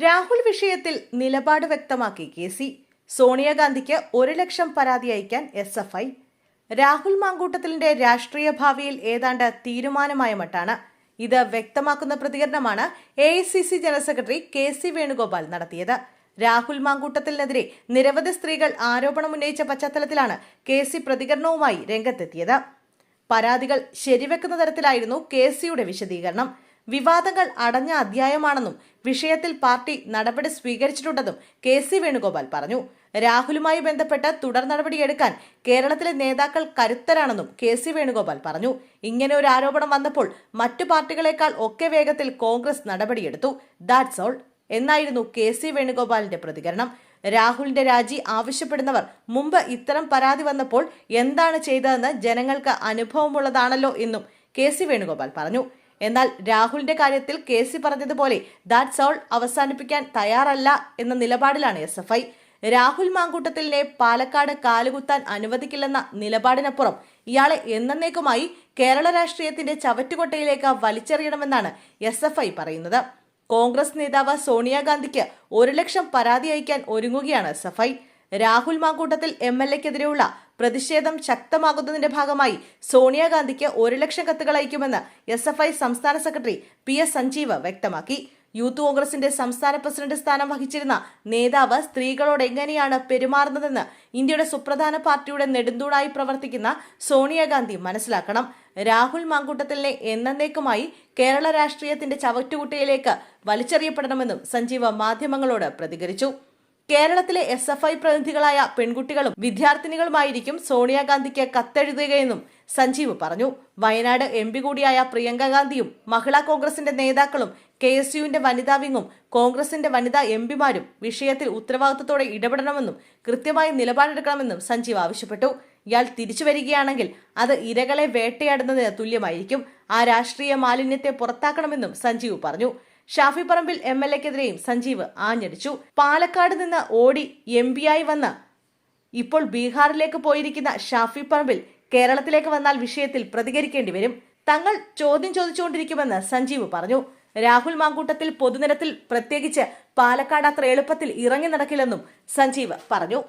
രാഹുൽ വിഷയത്തിൽ നിലപാട് വ്യക്തമാക്കി കെ.സി. സോണിയാഗാന്ധിക്ക് 1 ലക്ഷം പരാതി അയക്കാൻ എസ്.എഫ്.ഐ. രാഹുൽ മാങ്കൂട്ടത്തിലിന്റെ രാഷ്ട്രീയ ഭാവിയിൽ ഏതാണ്ട് തീരുമാനമായ മട്ടാണ്. ഇത് വ്യക്തമാക്കുന്ന പ്രതികരണമാണ് AICC general secretary K C. Venugopal നടത്തിയത്. രാഹുൽ മാങ്കൂട്ടത്തിനെതിരെ നിരവധി സ്ത്രീകൾ ആരോപണമുന്നയിച്ച പശ്ചാത്തലത്തിലാണ് കെ.സി. പ്രതികരണവുമായി രംഗത്തെത്തിയത്. പരാതികൾ ശരിവെക്കുന്ന തരത്തിലായിരുന്നു കെ.സിയുടെ വിശദീകരണം. വിവാദങ്ങൾ അടഞ്ഞ അധ്യായമാണെന്നും വിഷയത്തിൽ പാർട്ടി നടപടി സ്വീകരിച്ചിട്ടുണ്ടെന്നും കെ.സി. വേണുഗോപാൽ പറഞ്ഞു. രാഹുലുമായി ബന്ധപ്പെട്ട് തുടർ നടപടിയെടുക്കാൻ കേരളത്തിലെ നേതാക്കൾ കരുത്തരാണെന്നും കെ.സി. വേണുഗോപാൽ പറഞ്ഞു. ഇങ്ങനെ ഒരു ആരോപണം വന്നപ്പോൾ മറ്റു പാർട്ടികളെക്കാൾ ഒക്കെ വേഗത്തിൽ കോൺഗ്രസ് നടപടിയെടുത്തു. ദാറ്റ്സ് ഓൾ എന്നായിരുന്നു കെ.സി. വേണുഗോപാലിന്റെ പ്രതികരണം. രാഹുലിന്റെ രാജി ആവശ്യപ്പെടുന്നവർ മുമ്പ് ഇത്തരം പരാതി വന്നപ്പോൾ എന്താണ് ചെയ്തതെന്ന് ജനങ്ങൾക്ക് അനുഭവമുള്ളതാണല്ലോ എന്നും കെ.സി. വേണുഗോപാൽ പറഞ്ഞു. എന്നാൽ രാഹുലിന്റെ കാര്യത്തിൽ കെ.സി. പറഞ്ഞതുപോലെ ദാറ്റ്സ് ഓൾ അവസാനിപ്പിക്കാൻ തയ്യാറല്ല എന്ന നിലപാടിലാണ് എസ്.എഫ്.ഐ. രാഹുൽ മാങ്കൂട്ടത്തിലിനെ പാലക്കാട് കാലുകുത്താൻ അനുവദിക്കില്ലെന്ന നിലപാടിനപ്പുറം ഇയാളെ എന്നേക്കുമായി കേരള രാഷ്ട്രീയത്തിന്റെ ചവറ്റുകൊട്ടയിലേക്ക് വലിച്ചെറിയണമെന്നാണ് എസ്.എഫ്.ഐ. പറയുന്നത്. കോൺഗ്രസ് നേതാവ് സോണിയാഗാന്ധിക്ക് 1 ലക്ഷം പരാതി അയക്കാൻ ഒരുങ്ങുകയാണ് എസ്.എഫ്.ഐ. രാഹുൽ മാങ്കൂട്ടത്തിൽ എം.എൽ.എക്കെതിരെയുള്ള പ്രതിഷേധം ശക്തമാകുന്നതിന്റെ ഭാഗമായി സോണിയാഗാന്ധിക്ക് 1 ലക്ഷം കത്തുകൾ അയക്കുമെന്ന് എസ്.എഫ്.ഐ. സംസ്ഥാന സെക്രട്ടറി പി.എസ്. സഞ്ജീവ് വ്യക്തമാക്കി. യൂത്ത് കോൺഗ്രസിന്റെ സംസ്ഥാന പ്രസിഡന്റ് സ്ഥാനം വഹിച്ചിരുന്ന നേതാവ് സ്ത്രീകളോട് എങ്ങനെയാണ് പെരുമാറുന്നതെന്ന് ഇന്ത്യയുടെ സുപ്രധാന പാർട്ടിയുടെ നെടുന്തൂണായി പ്രവർത്തിക്കുന്ന സോണിയാഗാന്ധി മനസ്സിലാക്കണം. രാഹുൽ മാങ്കൂട്ടത്തിലിനെ എന്നേക്കുമായി കേരള രാഷ്ട്രീയത്തിന്റെ ചവറ്റുകുട്ടയിലേക്ക് വലിച്ചെറിയപ്പെടണമെന്നും സഞ്ജീവ് മാധ്യമങ്ങളോട് പ്രതികരിച്ചു. കേരളത്തിലെ എസ്.എഫ്.ഐ. പ്രതിനിധികളായ പെൺകുട്ടികളും വിദ്യാർത്ഥിനികളുമായിരിക്കും സോണിയാഗാന്ധിക്ക് കത്തെഴുതുകയെന്നും സഞ്ജീവ് പറഞ്ഞു. വയനാട് എം.പി. കൂടിയായ പ്രിയങ്ക ഗാന്ധിയും മഹിളാ കോൺഗ്രസിന്റെ നേതാക്കളും കെ.എസ്.യുവിന്റെ വനിതാ വിങ്ങും കോൺഗ്രസിന്റെ വനിതാ എം.പിമാരും വിഷയത്തിൽ ഉത്തരവാദിത്തത്തോടെ ഇടപെടണമെന്നും കൃത്യമായി നിലപാടെടുക്കണമെന്നും സഞ്ജീവ് ആവശ്യപ്പെട്ടു. ഇയാൾ തിരിച്ചു വരികയാണെങ്കിൽ അത് ഇരകളെ വേട്ടയാടുന്നതിന് തുല്യമായിരിക്കും. ആ രാഷ്ട്രീയ മാലിന്യത്തെ പുറത്താക്കണമെന്നും സഞ്ജീവ് പറഞ്ഞു. ഷാഫി പറമ്പിൽ എം.എൽ.എക്കെതിരെയും സഞ്ജീവ് ആഞ്ഞടിച്ചു. പാലക്കാട് നിന്ന് ഓടി എം.പിയായി വന്ന് ഇപ്പോൾ ബീഹാറിലേക്ക് പോയിരിക്കുന്ന ഷാഫി പറമ്പിൽ കേരളത്തിലേക്ക് വന്നാൽ വിഷയത്തിൽ പ്രതികരിക്കേണ്ടി വരും. തങ്ങൾ ചോദ്യം ചോദിച്ചുകൊണ്ടിരിക്കുമെന്ന് സഞ്ജീവ് പറഞ്ഞു. രാഹുൽ മാങ്കൂട്ടത്തിൽ പൊതുനിരത്തിൽ പ്രത്യേകിച്ച് പാലക്കാട് അത്ര എളുപ്പത്തിൽ ഇറങ്ങി നടക്കില്ലെന്നും സഞ്ജീവ് പറഞ്ഞു.